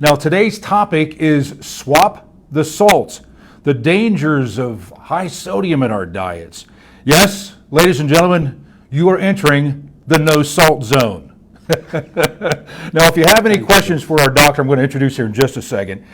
Now, today's topic is swap the salt, the dangers of high sodium in our diets. Yes, ladies and gentlemen, you are entering the no salt zone. Now, if you have any questions for our doctor, I'm going to introduce here in just a second,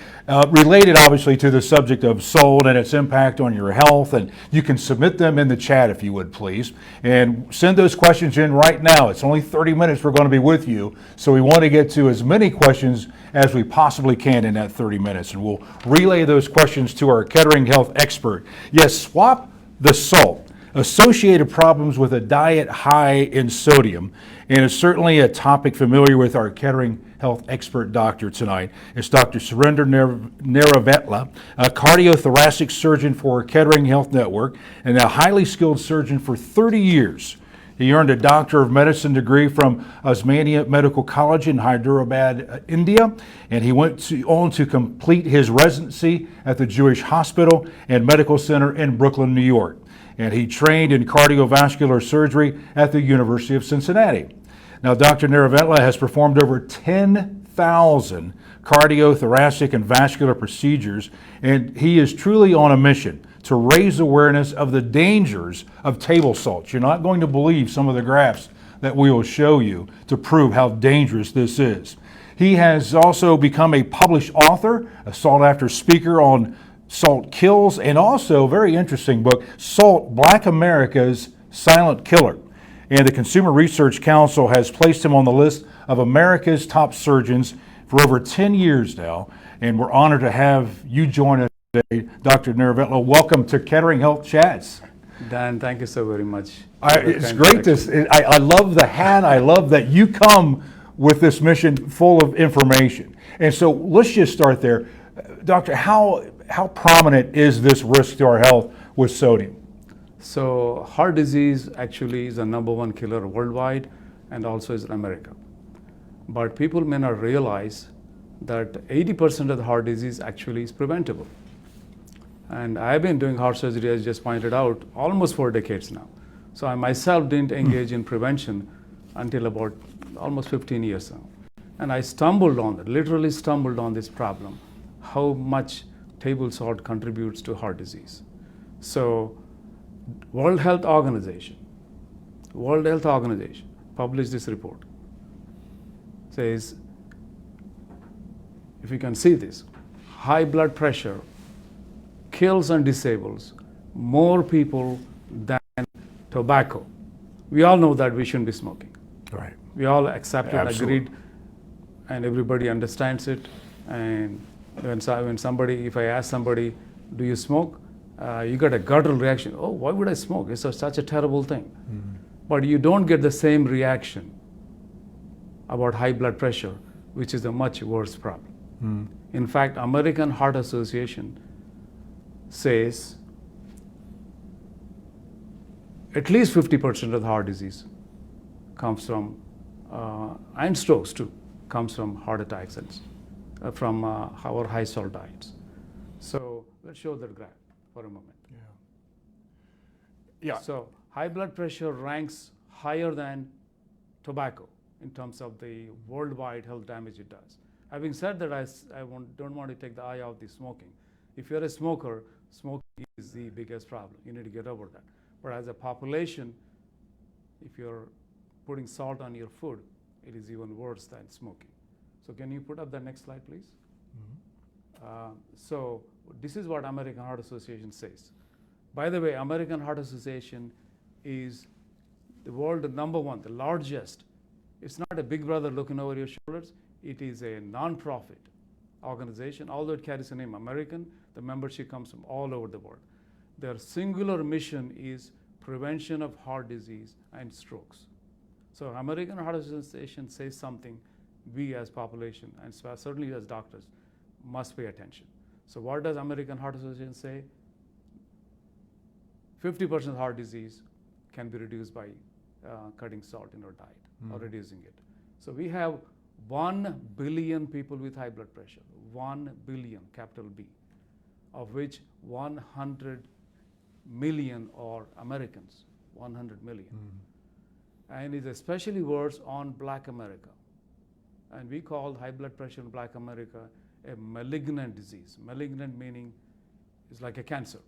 related obviously to the subject of salt and its impact on your health, and you can submit them in the chat if you would please, and send those questions in right now. It's only 30 minutes we're going to be with you, so we want to get to as many questions as we possibly can in that 30 minutes, and we'll relay those questions to our Kettering Health expert. Yes, swap the salt. Associated problems with a diet high in sodium, and it's certainly a topic familiar with our Kettering Health expert doctor tonight. It's Dr. Surender Neravetla, a cardiothoracic surgeon for Kettering Health Network and a highly skilled surgeon for 30 years. He earned a Doctor of Medicine degree from Osmania Medical College in Hyderabad, India, and he went on to complete his residency at the Jewish Hospital and Medical Center in Brooklyn, New York. And he trained in cardiovascular surgery at the University of Cincinnati. Now, Dr. Neravetla has performed over 10,000 cardiothoracic and vascular procedures, and he is truly on a mission to raise awareness of the dangers of table salt. You're not going to believe some of the graphs that we will show you to prove how dangerous this is. He has also become a published author, a sought-after speaker on Salt Kills, and also a very interesting book, Salt, Black America's Silent Killer. And the Consumer Research Council has placed him on the list of America's top surgeons for over 10 years now. And we're honored to have you join us today, Dr. Neravetla. Welcome to Kettering Health Chats. Dan, thank you so very much. It's great I love the hat. I love that you come with this mission full of information. And so let's just start there. Doctor, how prominent is this risk to our health with sodium? So heart disease actually is the #1 killer worldwide and also is in America. But people may not realize that 80% of the heart disease actually is preventable. And I've been doing heart surgery, as just pointed out, almost 4 decades now. So I myself didn't engage in prevention until about almost 15 years now. And I stumbled on it, literally stumbled on this problem, how much table salt contributes to heart disease. So World Health Organization published this report. Says, if you can see this, high blood pressure kills and disables more people than tobacco. We all know that we shouldn't be smoking. Right. We all accept it, Absolutely. agreed, and everybody understands it. And when somebody, if I ask somebody, do you smoke? You get a guttural reaction. Oh, why would I smoke? It's such a terrible thing. Mm-hmm. But you don't get the same reaction about high blood pressure, which is a much worse problem. Mm. In fact, American Heart Association says at least 50% of the heart disease comes from, and strokes too, comes from heart attacks and from our high salt diets. So let's show that graph for a moment. Yeah. So high blood pressure ranks higher than tobacco in terms of the worldwide health damage it does. Having said that, I don't want to take the eye off the smoking. If you're a smoker, smoking is the biggest problem. You need to get over that. But as a population, if you're putting salt on your food, it is even worse than smoking. So can you put up the next slide, please? Mm-hmm. So this is what American Heart Association says. By the way, American Heart Association is the world #1, the largest. It's not a big brother looking over your shoulders. It is a non-profit organization. Although it carries the name American, the membership comes from all over the world. Their singular mission is prevention of heart disease and strokes. So American Heart Association says something we as population, and certainly as doctors, must pay attention. So what does American Heart Association say? 50% heart disease can be reduced by cutting salt in our diet or reducing it. So we have 1 billion people with high blood pressure, 1 billion, capital B, of which 100 million are Americans, 100 million. And it's especially worse on Black America. And we call high blood pressure in Black America a malignant disease. Malignant meaning it's like a cancer.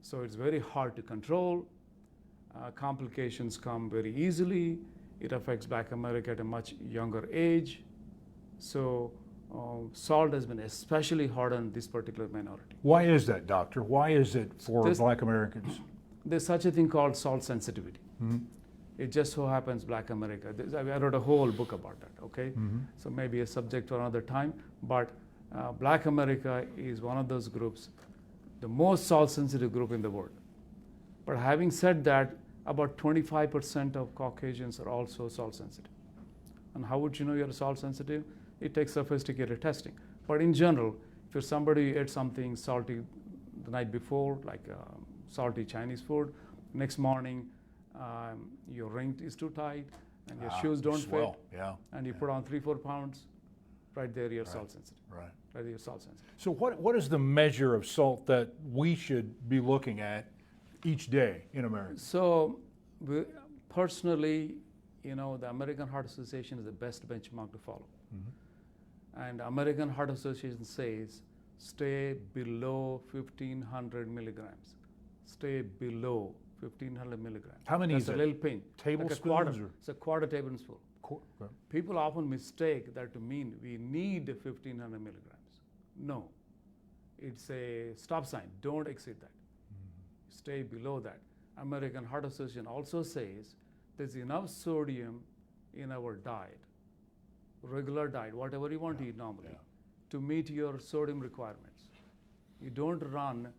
So it's very hard to control. Complications come very easily. It affects Black America at a much younger age. So salt has been especially hard on this particular minority. Why is that, doctor? Why is it for This- Black Americans? There's such a thing called salt sensitivity. It just so happens Black America. I wrote a whole book about that, okay? So maybe a subject for another time. But Black America is one of those groups, the most salt sensitive group in the world. But having said that, about 25% of Caucasians are also salt sensitive. And how would you know you're salt sensitive? It takes sophisticated testing. But in general, if you're somebody who ate something salty the night before, like salty Chinese food, next morning your ring is too tight and your shoes don't swell. fit, Yeah. and you put on 3-4 pounds, right there you're salt sensitive. Right. Right there you're salt sensitive. So what is the measure of salt that we should be looking at each day in America? So personally, the American Heart Association is the best benchmark to follow. And American Heart Association says stay below 1500 milligrams. Stay below 1500 milligrams. How many That's is a it? little pin. Tablespoons Like a quarter. or- It's a quarter tablespoon. Okay. People often mistake that to mean we need 1500 milligrams. No. It's a stop sign. Don't exceed that. Stay below that. American Heart Association also says there's enough sodium in our diet, regular diet, whatever you want to eat normally, to meet your sodium requirements. You don't run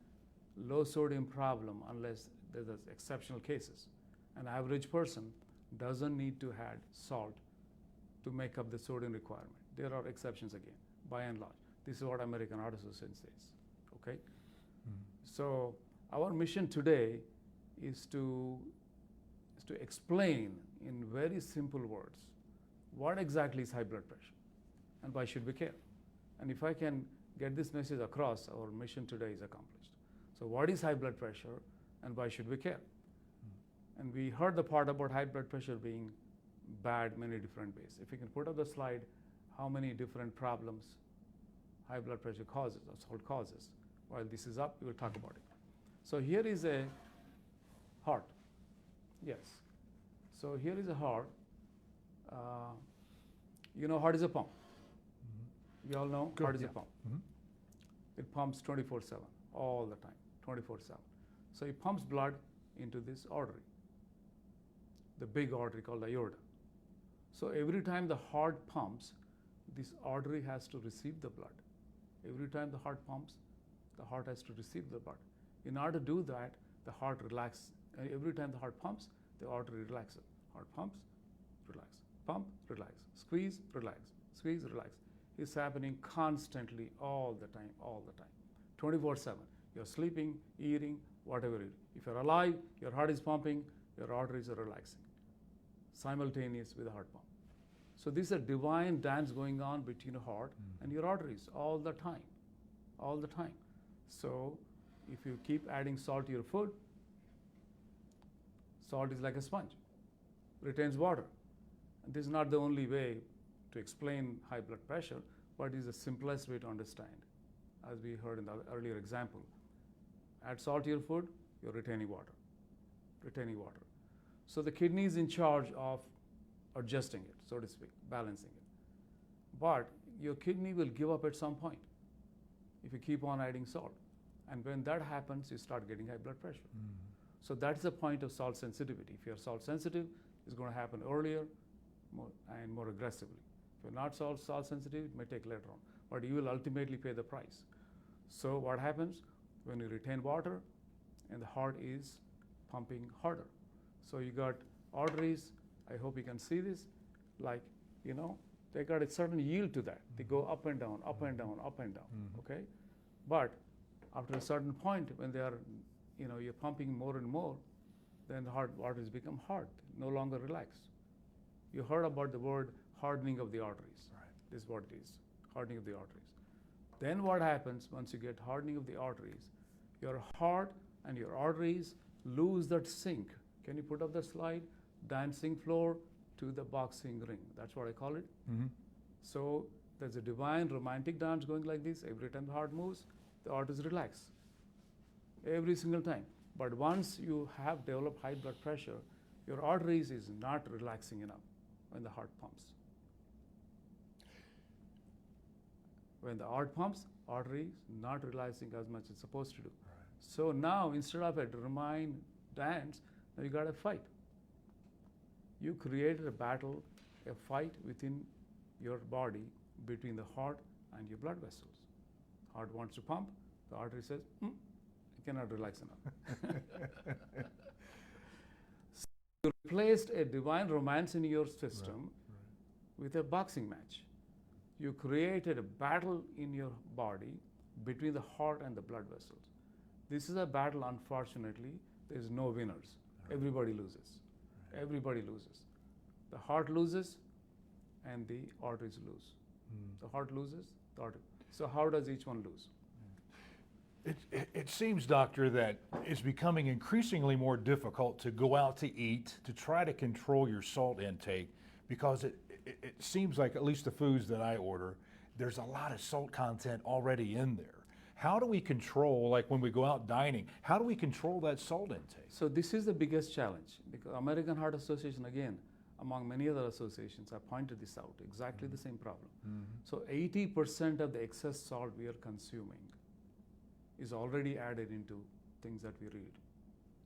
low sodium problem unless there's exceptional cases. An average person doesn't need to add salt to make up the sodium requirement. There are exceptions again, by and large. This is what American Heart Association says, okay? So our mission today is to explain in very simple words what exactly is high blood pressure and why should we care. And if I can get this message across, our mission today is accomplished. So what is high blood pressure and why should we care? And we heard the part about high blood pressure being bad many different ways. If you can put up the slide, how many different problems high blood pressure causes or salt causes. While this is up, we will talk about it. So here is a heart. Yes. So here is a heart. Heart is a pump. We all know heart is a pump. It pumps 24/7, all the time, 24/7. So it pumps blood into this artery, the big artery called the aorta. So every time the heart pumps, this artery has to receive the blood. Every time the heart pumps, the heart has to receive the blood. In order to do that, the heart relaxes. Every time the heart pumps, the artery relaxes. Heart pumps, relax. Pump, relax. Squeeze, relax. Squeeze, relax. It's happening constantly, all the time, 24/7. You're sleeping, eating, whatever. If you're alive, your heart is pumping, your arteries are relaxing, simultaneous with the heart pump. So this is a divine dance going on between your heart and your arteries all the time, all the time. So if you keep adding salt to your food, salt is like a sponge, retains water. And this is not the only way to explain high blood pressure, but is the simplest way to understand. As we heard in the earlier example, add salt to your food, you're retaining water, retaining water. So the kidney is in charge of adjusting it, so to speak, balancing it. But your kidney will give up at some point if you keep on adding salt. And when that happens, you start getting high blood pressure. So that's the point of salt sensitivity. If you're salt sensitive, it's going to happen earlier and more aggressively. If you're not salt sensitive, it may take later on, but you will ultimately pay the price. So what happens when you retain water and the heart is pumping harder? So you got arteries, I hope you can see this, like, they got a certain yield to that. They go up and down, up and down, up and down, okay? But after a certain point, when they are, you're pumping more and more, then the heart arteries become hard, no longer relaxed. You heard about the word hardening of the arteries. Right. This is what it is, hardening of the arteries. Then what happens once you get hardening of the arteries, your heart and your arteries lose that sync. Can you put up the slide? Dancing floor to the boxing ring. That's what I call it. So there's a divine romantic dance going like this. Every time the heart moves, the arteries relax. Every single time. But once you have developed high blood pressure, your arteries is not relaxing enough when the heart pumps. When the heart pumps, artery is not relaxing as much as it's supposed to do. Right. So now instead of a remind dance, now you got to fight. You created a battle, a fight within your body between the heart and your blood vessels. Heart wants to pump, the artery says, I cannot relax enough. So you replaced a divine romance in your system with a boxing match. You created a battle in your body between the heart and the blood vessels. This is a battle, unfortunately, there's no winners. Everybody loses. Everybody loses. The heart loses and the arteries lose. The heart loses, the artery. So how does each one lose? It seems, doctor, that it's becoming increasingly more difficult to go out to eat, to try to control your salt intake, because it seems like, at least the foods that I order, there's a lot of salt content already in there. How do we control, like when we go out dining, how do we control that salt intake? So this is the biggest challenge, because American Heart Association, again, among many other associations, have pointed this out, exactly the same problem. So 80% of the excess salt we are consuming is already added into things that we read,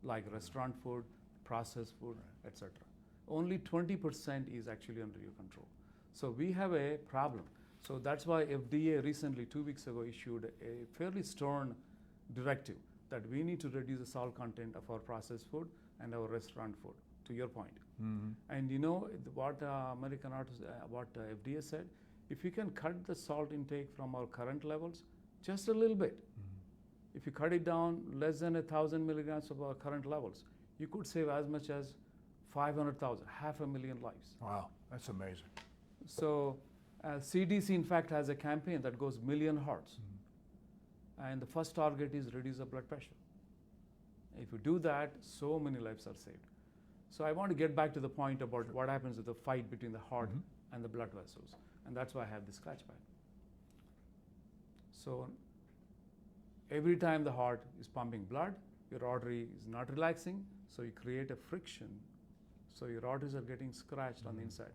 like restaurant food, processed food, etc. Only 20% is actually under your control. So we have a problem. So that's why FDA recently, 2 weeks ago, issued a fairly stern directive that we need to reduce the salt content of our processed food and our restaurant food, to your point. And you know what what FDA said? If you can cut the salt intake from our current levels just a little bit, if you cut it down less than 1,000 milligrams of our current levels, you could save as much as 500,000, 500,000 lives. Wow, that's amazing. So CDC, in fact, has a campaign that goes million hearts. And the first target is reduce the blood pressure. If you do that, so many lives are saved. So I want to get back to the point about what happens with the fight between the heart and the blood vessels. And that's why I have this scratch pad. So every time the heart is pumping blood, your artery is not relaxing, so you create a friction. So your arteries are getting scratched on the inside.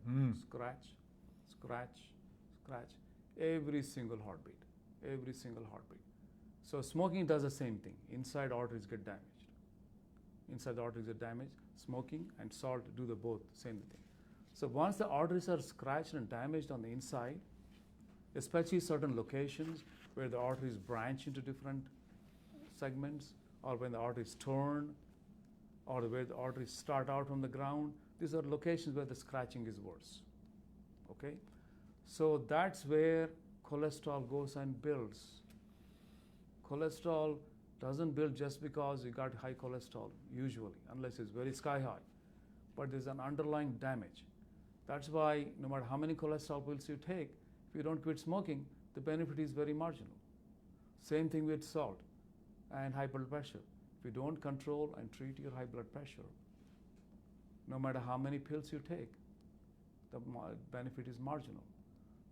Scratch, scratch, scratch. Every single heartbeat. Every single heartbeat. So smoking does the same thing. Inside arteries get damaged. Inside the arteries get damaged. Smoking and salt do the both, same thing. So once the arteries are scratched and damaged on the inside, especially certain locations where the arteries branch into different segments, or when the arteries turn, or where the arteries start out from the ground, these are locations where the scratching is worse. Okay? So that's where cholesterol goes and builds. Cholesterol doesn't build just because you got high cholesterol, usually, unless it's very sky high. But there's an underlying damage. That's why no matter how many cholesterol pills you take, if you don't quit smoking, the benefit is very marginal. Same thing with salt and high blood pressure. If you don't control and treat your high blood pressure, no matter how many pills you take, the benefit is marginal.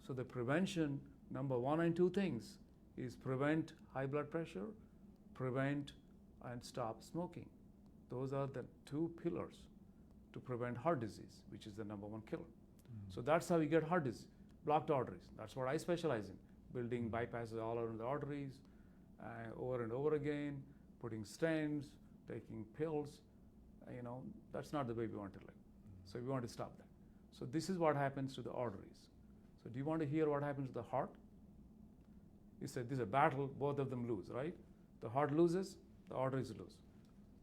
So the prevention, number 1 and 2 things, is prevent high blood pressure, prevent and stop smoking. Those are the 2 pillars to prevent heart disease, which is the number 1 killer. So that's how you get heart disease, blocked arteries. That's what I specialize in, building bypasses all around the arteries, over and over again, putting stents, taking pills. That's not the way we want to live. So we want to stop that. So this is what happens to the arteries. So do you want to hear what happens to the heart? You said this is a battle, both of them lose, right? The heart loses, the arteries lose.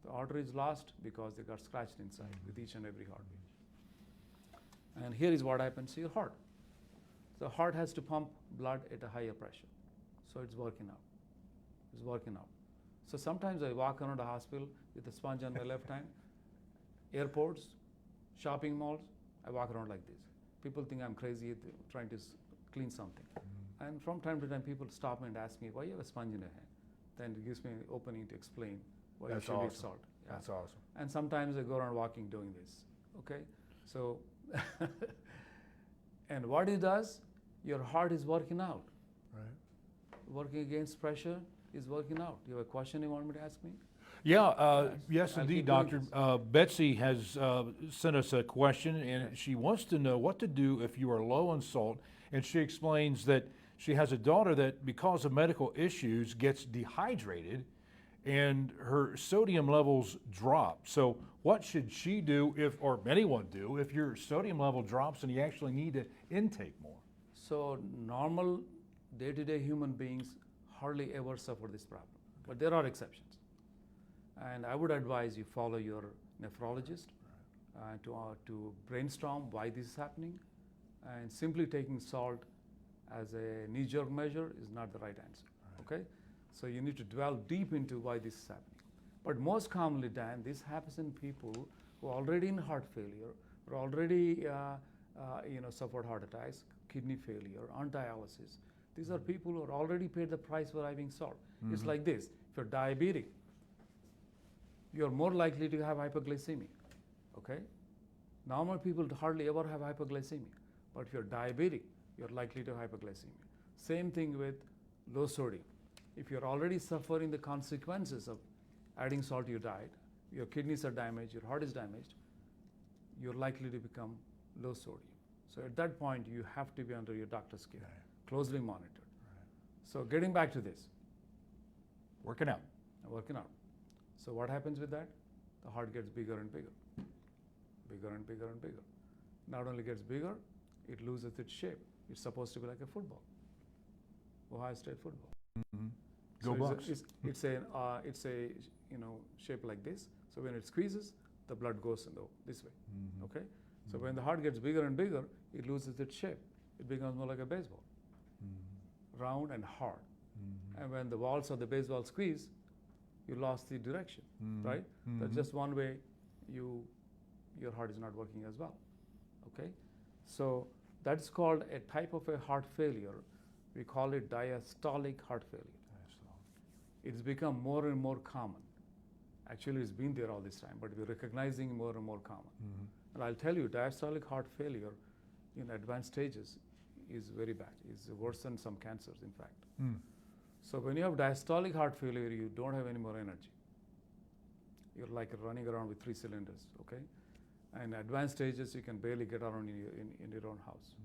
The arteries lost because they got scratched inside with each and every heartbeat. And here is what happens to your heart. The heart has to pump blood at a higher pressure. So it's working out. It's working out. So sometimes I walk around a hospital with a sponge on my left hand, airports, shopping malls, I walk around like this. People think I'm crazy trying to clean something. And from time to time, people stop me and ask me, why you have a sponge in your hand? Then it gives me an opening to explain why you should eat salt. Yeah. That's awesome. And sometimes I go around walking doing this. Okay? So, and what it does, your heart is working out. Right. Working against pressure is working out. You have a question you want me to ask me? Yeah, yes, I'll indeed, keep doing Doctor. this. Betsy has sent us a question, and she wants to know what to do if you are low on salt. And she explains that she has a daughter that, because of medical issues, gets dehydrated, and her sodium levels drop. So, what should she do, if, or anyone do, if your sodium level drops and you actually need to intake more? So normal day-to-day human beings hardly ever suffer this problem, but there are exceptions. And I would advise you follow your nephrologist to brainstorm why this is happening. And simply taking salt as a knee-jerk measure is not the right answer. Okay, so you need to delve deep into why this is happening. But most commonly, Dan, this happens in people who are already in heart failure, or already suffered heart attacks, kidney failure, on dialysis. These are people who are already paid the price for having salt. It's like this: if you're diabetic, you're more likely to have hypoglycemia. Okay, normal people hardly ever have hypoglycemia, but if you're diabetic, you're likely to have hypoglycemia. Same thing with low sodium. If you're already suffering the consequences of adding salt to your diet, your kidneys are damaged, your heart is damaged, you're likely to become low sodium. So at that point, you have to be under your doctor's care, closely monitored. So getting back to this. Working out. Working out. So what happens with that? The heart gets bigger and bigger. Bigger and bigger and bigger. Not only gets bigger, it loses its shape. It's supposed to be like a football. Ohio State football. Mm-hmm. Go So Bucks. it's a shape like this. So when it squeezes, the blood goes this way. Mm-hmm. Okay. So when the heart gets bigger and bigger, it loses its shape. It becomes more like a baseball, round and hard. And when the balls of the baseball squeeze, you lost the direction, right? That's just one way your heart is not working as well. Okay. So that's called a type of a heart failure. We call it diastolic heart failure. It's become more and more common. Actually, it's been there all this time, but we're recognizing more and more common. And I'll tell you, diastolic heart failure in advanced stages is very bad. It's worse than some cancers, in fact. So when you have diastolic heart failure, you don't have any more energy. You're like running around with 3 cylinders, okay? And advanced stages, you can barely get around in your own house.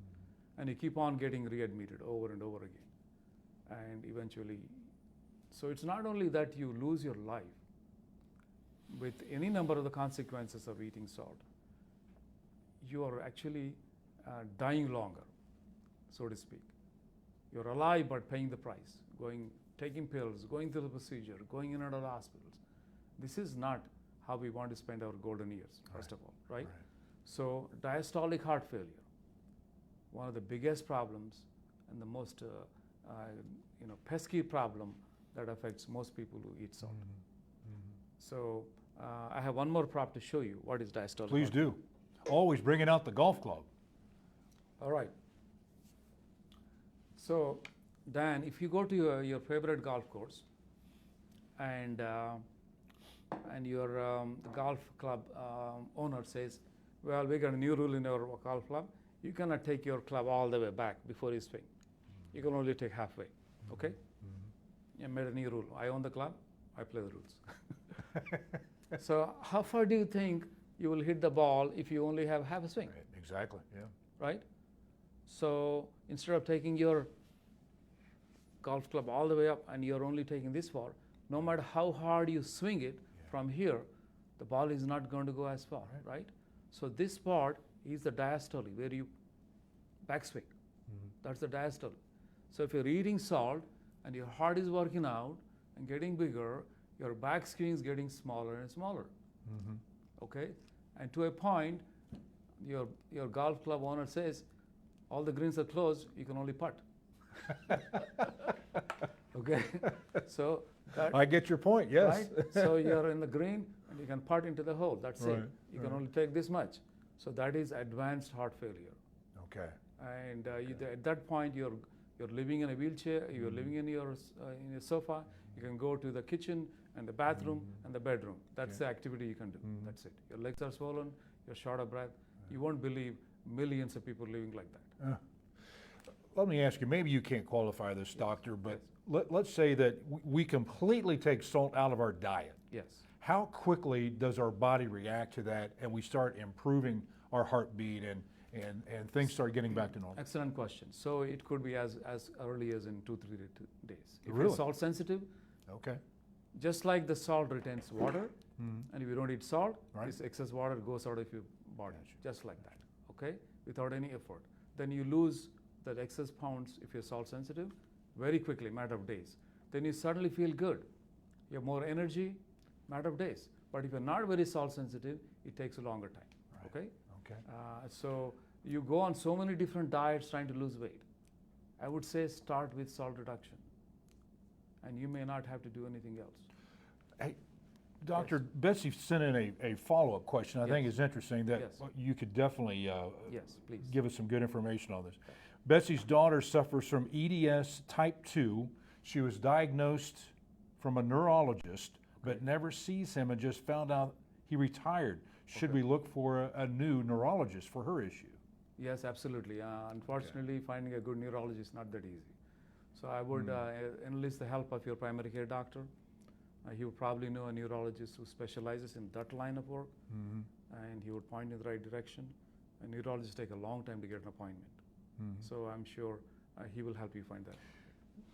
And you keep on getting readmitted over and over again. And eventually, so it's not only that you lose your life with any number of the consequences of eating salt, you are actually dying longer, so to speak. You're alive but paying the price, taking pills, going through the procedure, going in and out of hospitals. This is not how we want to spend our golden years, first of all, right? So diastolic heart failure, one of the biggest problems and the most pesky problem that affects most people who eat salt. So I have one more prop to show you what is diastolic. Please do. Always bringing out the golf club. All right. So, Dan, if you go to your favorite golf course and your the golf club owner says, well, we got a new rule in our golf club. You cannot take your club all the way back before you swing. You can only take halfway, okay? You made a new rule. I own the club, I play the rules. So how far do you think you will hit the ball if you only have half a swing? Right. Exactly, yeah. Right? So instead of taking your golf club all the way up and you're only taking this far, no matter how hard you swing it from here, the ball is not going to go as far, right? So this part is the diastole, where you backswing. That's the diastole. So if you're eating salt and your heart is working out and getting bigger, your backswing is getting smaller and smaller. Okay? And to a point, your golf club owner says, all the greens are closed, you can only putt. Okay? So I get your point, yes. Right? So you're in the green and you can putt into the hole. That's it. You can only take this much. So that is advanced heart failure. Okay. And at that point, you're living in a wheelchair. You're living in your sofa. You can go to the kitchen and the bathroom and the bedroom. That's the activity you can do. That's it. Your legs are swollen. You're short of breath. You won't believe millions of people living like that. let me ask you, maybe you can't qualify this, doctor, but Yes. let's say that we completely take salt out of our diet. Yes. How quickly does our body react to that and we start improving our heartbeat and things start getting back to normal? Excellent question. So it could be as early as in 2-3 days. If Really? you're salt sensitive, Okay. just like the salt retains water, and if you don't eat salt, Right. this excess water goes out of your body, Gotcha. just like that, okay, without any effort. Then you lose that excess pounds if you're salt sensitive very quickly, matter of days. Then you suddenly feel good. You have more energy, matter of days. But if you're not very salt sensitive, it takes a longer time, Right. okay? Okay. So you go on so many different diets trying to lose weight. I would say start with salt reduction, and you may not have to do anything else. Hey, Doctor, Yes. Betsy sent in a follow-up question I think Yes. is interesting that Yes. you could definitely Yes, please. give us some good information on this. Betsy's daughter suffers from EDS type 2. She was diagnosed from a neurologist, but never sees him and just found out he retired. Should Okay. we look for a new neurologist for her issue? Yes, absolutely. Unfortunately, finding a good neurologist is not that easy. So I would enlist the help of your primary care doctor. He would probably know a neurologist who specializes in that line of work, and he would point in the right direction. And neurologists take a long time to get an appointment. So I'm sure he will help you find that.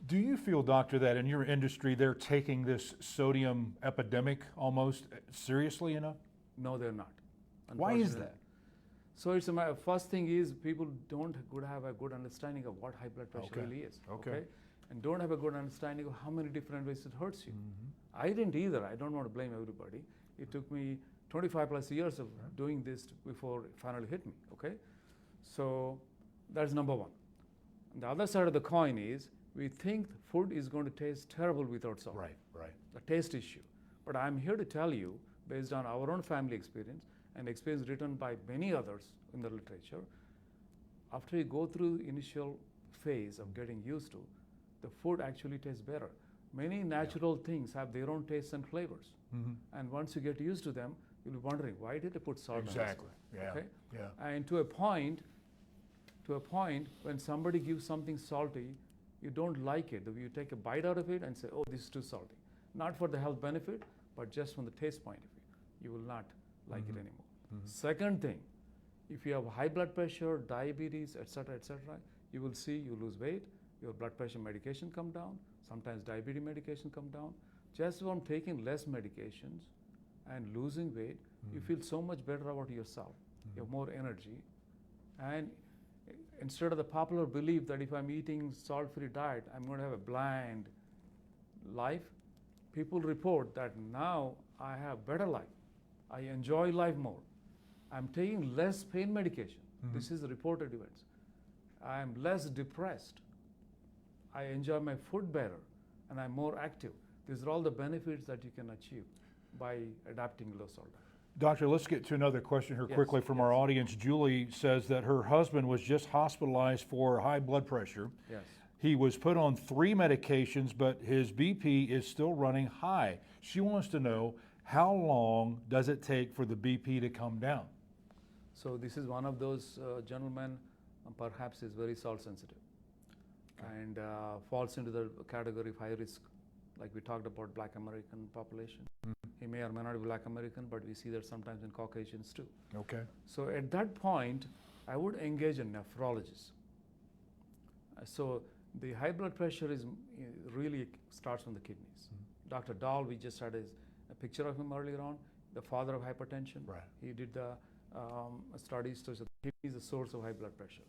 Do you feel, doctor, that in your industry they're taking this sodium epidemic almost seriously enough? No, they're not. Why is Unfortunately. that? So it's first thing is people don't have a good understanding of what high blood pressure Okay. really is. Okay. And don't have a good understanding of how many different ways it hurts you. I didn't either. I don't want to blame everybody. It took me 25 plus years of doing this before it finally hit me. Okay, so that's number one. And the other side of the coin is we think food is going to taste terrible without salt. Right. The taste issue. But I'm here to tell you, based on our own family experience and experience written by many others in the literature, after you go through the initial phase of getting used to, the food actually tastes better. Many natural things have their own tastes and flavors. And once you get used to them, you'll be wondering, why did I put salt on this? Exactly. Yeah. Okay? Yeah. And to a point, when somebody gives something salty, you don't like it. You take a bite out of it and say, oh, this is too salty. Not for the health benefit, but just from the taste point of view. You will not like it anymore. Second thing, if you have high blood pressure, diabetes, etc., you will see you lose weight, your blood pressure medication come down, sometimes diabetes medication come down. Just from taking less medications and losing weight, you feel so much better about yourself. You have more energy. And instead of the popular belief that if I'm eating salt-free diet, I'm going to have a bland life, people report that now I have better life. I enjoy life more. I'm taking less pain medication. This is reported events. I'm less depressed. I enjoy my food better, and I'm more active. These are all the benefits that you can achieve by adapting low salt diet. Doctor, let's get to another question here Yes, quickly from our yes. audience. Julie says that her husband was just hospitalized for high blood pressure. Yes. He was put on 3 medications, but his BP is still running high. She wants to know, how long does it take for the BP to come down? So this is one of those gentlemen, perhaps is very salt sensitive, and falls into the category of high risk, like we talked about Black American population. He may or may not be Black American, but we see that sometimes in Caucasians too. Okay. So at that point, I would engage a nephrologist. So the high blood pressure is really starts from the kidneys. Dr. Dahl, we just had a picture of him earlier on, the father of hypertension. Right. He did the studies to show the kidney is the source of high blood pressure.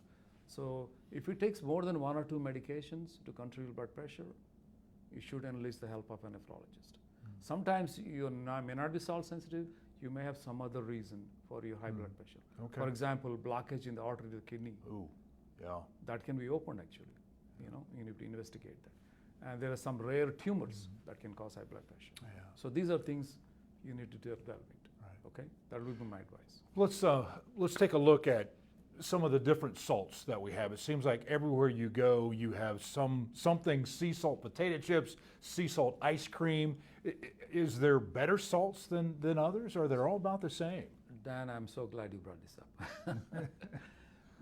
So if it takes more than 1 or 2 medications to control your blood pressure, you should enlist the help of a nephrologist. Sometimes you may not be salt sensitive, you may have some other reason for your high blood pressure. Okay. For example, blockage in the artery of the kidney. Ooh, yeah. That can be opened actually. You need to investigate that. And there are some rare tumors that can cause high blood pressure. Yeah. So these are things you need to delve into. Right. Okay, that would be my advice. Let's take a look at some of the different salts that we have. It seems like everywhere you go, you have something sea salt potato chips, sea salt ice cream. Is there better salts than others, or they're all about the same? Dan, I'm so glad you brought this up.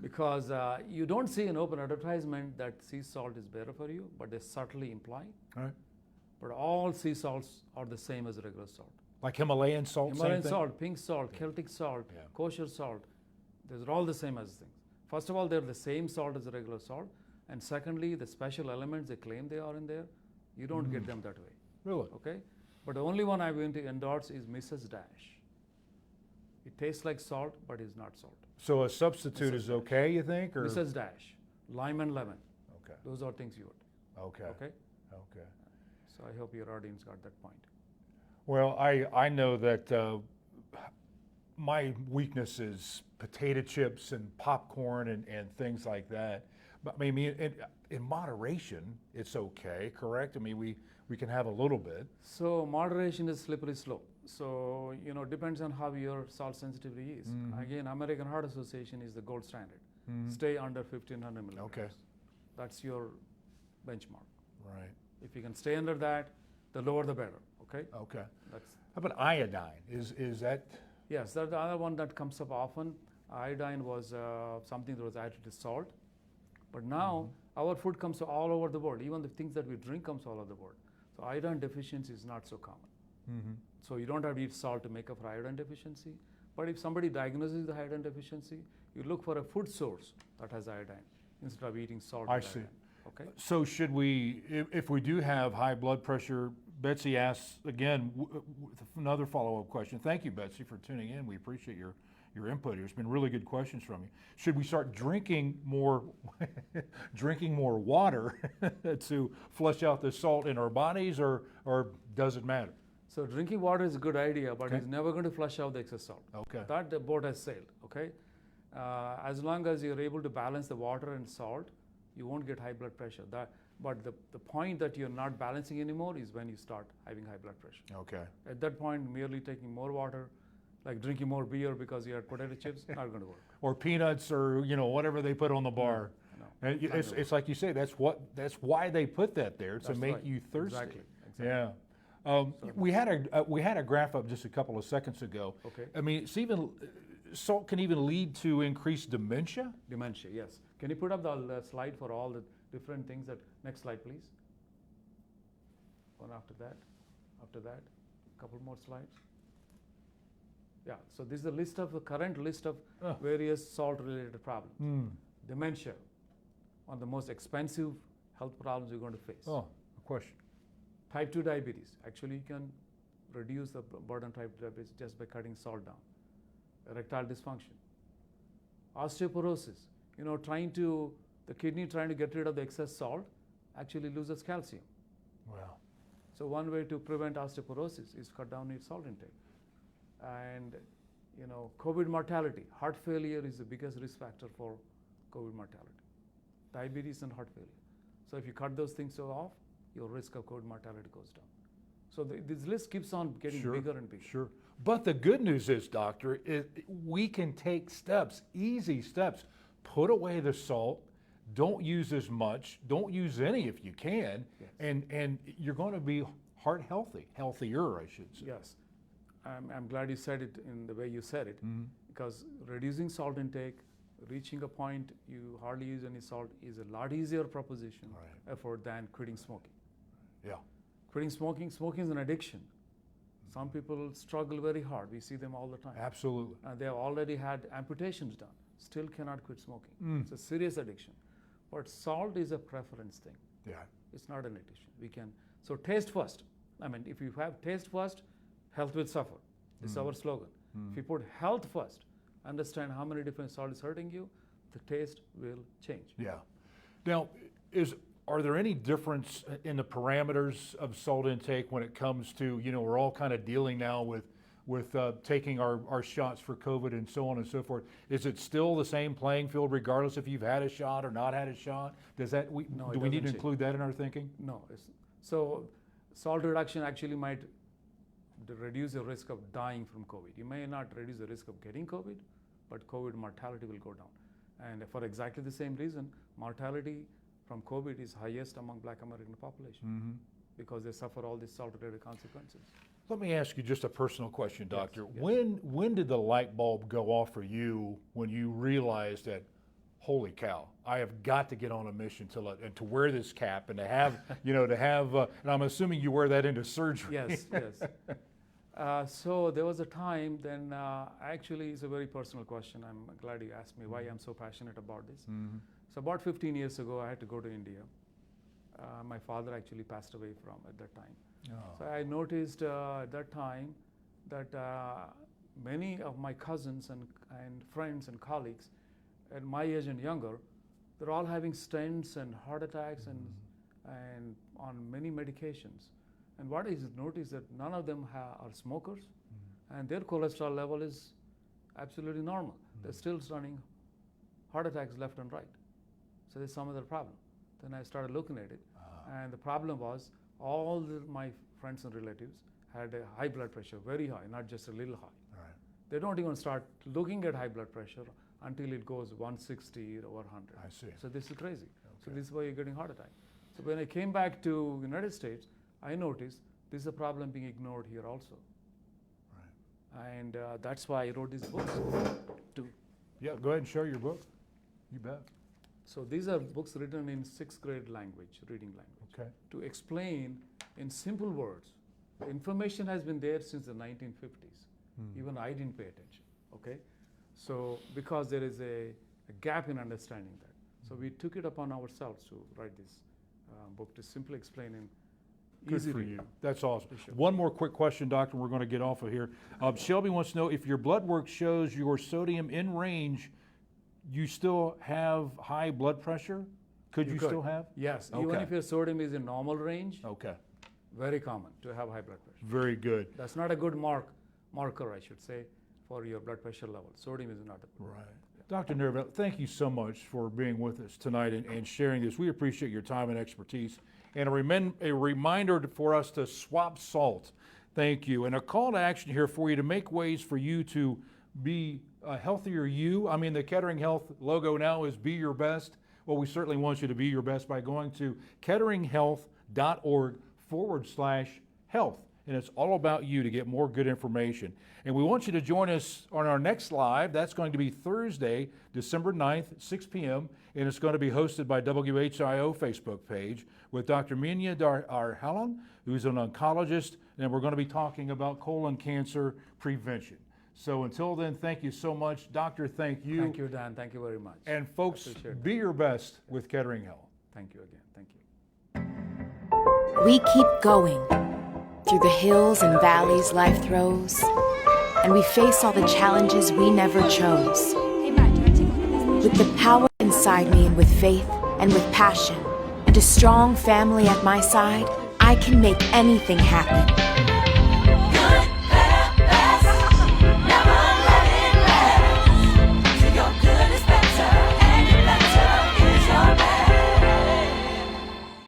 Because you don't see an open advertisement that sea salt is better for you, but they subtly imply. All right. But all sea salts are the same as regular salt. Like Himalayan salt, Himalayan same thing? salt, pink salt, Celtic salt, Yeah. kosher salt, they're all the same as things. First of all, they're the same salt as regular salt. And secondly, the special elements they claim they are in there, you don't get them that way. Really? Okay? But the only one I'm going to endorse is Mrs. Dash. It tastes like salt, but is not salt. So a substitute is okay, you think? Or? Mrs. Dash, lime and lemon. Okay. Those are things you would. Okay. Okay? Okay. So I hope your audience got that point. Well, I know that my weakness is potato chips and popcorn and things like that. But I mean, in moderation, it's okay, correct? I mean, we can have a little bit. So moderation is slippery slope. So, depends on how your salt sensitivity is. Again, American Heart Association is the gold standard. Stay under 1500 milligrams. Okay. That's your benchmark. Right. If you can stay under that, the lower the better. Okay. Okay. That's How about iodine? Is that? yes. That's the other one that comes up often. Iodine was something that was added to salt, but now our food comes all over the world. Even the things that we drink comes all over the world. So iodine deficiency is not so common. So you don't have to eat salt to make up for iodine deficiency. But if somebody diagnoses the iodine deficiency, you look for a food source that has iodine instead of eating salt. I with see. iodine. Okay. So should we, if we do have high blood pressure, Betsy asks again with another follow-up question. Thank you, Betsy, for tuning in. We appreciate your input here. It's been really good questions from you. Should we start drinking more water to flush out the salt in our bodies, or does it matter? So drinking water is a good idea, but Okay. it's never going to flush out the excess salt. Okay. That the boat has sailed. Okay. As long as you're able to balance the water and salt, you won't get high blood pressure. But the point that you're not balancing anymore is when you start having high blood pressure. Okay. At that point, merely taking more water, like drinking more beer because you had potato chips, not going to work. Or peanuts, or whatever they put on the bar. No, And not it's, gonna it's like you say. That's why they put that there, to That's make right. you thirsty. Exactly. Yeah. We had a graph up just a couple of seconds ago. Okay. I mean, it's even salt can even lead to increased dementia. Dementia, yes. Can you put up the slide for all the different things? Next slide, please. One after that. After that, a couple more slides. Yeah. So this is the current list of various salt-related problems. Dementia, one of the most expensive health problems you're going to face. Oh, a question. Type 2 diabetes. Actually, you can reduce the burden of type 2 diabetes just by cutting salt down. Erectile dysfunction. Osteoporosis. The kidney trying to get rid of the excess salt actually loses calcium. Wow. So one way to prevent osteoporosis is cut down its salt intake. And COVID mortality. Heart failure is the biggest risk factor for COVID mortality. Diabetes and heart failure. So if you cut those things off, your risk of COVID mortality goes down. So this list keeps on getting bigger and bigger. Sure. But the good news is, doctor, we can take steps, easy steps. Put away the salt. Don't use as much. Don't use any if you can. Yes. And you're going to be heart healthier, I should say. Yes. I'm glad you said it in the way you said it, because reducing salt intake, reaching a point you hardly use any salt is a lot easier proposition effort than quitting smoking. Yeah. Quitting smoking is an addiction. Some people struggle very hard. We see them all the time. Absolutely. They have already had amputations done, still cannot quit smoking. It's a serious addiction. But salt is a preference thing. Yeah. It's not an addiction. So taste first. I mean, if you have taste first, health will suffer. This is our slogan. If you put health first, understand how many different salt is hurting you, the taste will change. Yeah. Now, are there any difference in the parameters of salt intake when it comes to, we're all kind of dealing now with taking our shots for COVID and so on and so forth. Is it still the same playing field regardless if you've had a shot or not had a shot? Do we need to include that in our thinking? No. So salt reduction actually might reduce the risk of dying from COVID. You may not reduce the risk of getting COVID, but COVID mortality will go down. And for exactly the same reason, mortality from COVID is highest among Black American population because they suffer all these salt-related consequences. Let me ask you just a personal question, Doctor. Yes. When did the light bulb go off for you when you realized that, holy cow, I have got to get on a mission and to wear this cap and to have, and I'm assuming you wear that into surgery. Yes, yes. So there was a time then, actually it's a very personal question. I'm glad you asked me why I'm so passionate about this. Mm-hmm. So about 15 years ago, I had to go to India. My father actually passed away at that time. Oh. So I noticed at that time that many of my cousins and friends and colleagues at my age and younger, they're all having stents and heart attacks and on many medications. And what is noticed that none of them are smokers, and their cholesterol level is absolutely normal. They're still running heart attacks left and right. So there's some other problem. Then I started looking at it, and the problem was my friends and relatives had a high blood pressure, very high, not just a little high. Right. They don't even start looking at high blood pressure until it goes 160 or 100. I see. So this is crazy. Okay. So this is why you're getting heart attack. So when I came back to United States, I noticed this is a problem being ignored here also. Right. And that's why I wrote these books. Yeah, go ahead and show your book. You bet. So these are books written in 6th grade language, reading language. Okay. To explain in simple words. The information has been there since the 1950s. Even I didn't pay attention. Okay. So because there is a gap in understanding that. So we took it upon ourselves to write this book to simply explain in Good easy for read. you. That's awesome. Sure. One more quick question, doctor, we're going to get off of here. Shelby wants to know if your blood work shows your sodium in range, you still have high blood pressure? Could you still have? Yes, Okay. even if your sodium is in normal range, Okay. very common to have high blood pressure. Very good. That's not a good marker, I should say, for your blood pressure level. Sodium is not a good Right. Dr. Neravetla, thank you so much for being with us tonight and sharing this. We appreciate your time and expertise. And a reminder for us to swap salt. Thank you. And a call to action here for you to make ways for you to be a healthier you. I mean, the Kettering Health logo now is Be Your Best. Well, we certainly want you to be your best by going to ketteringhealth.org/health. And it's all about you to get more good information. And we want you to join us on our next live. That's going to be Thursday, December 9th, 6 p.m. And it's going to be hosted by WHIO Facebook page with Dr. Minya Arhalan, who's an oncologist. And we're going to be talking about colon cancer prevention. So until then, thank you so much. Doctor, thank you. Thank you, Dan. Thank you very much. And folks, be your best with Kettering Health. Thank you again. Thank you. We keep going through the hills and valleys life throws, and we face all the challenges we never chose. With the power inside me and with faith and with passion and a strong family at my side, I can make anything happen.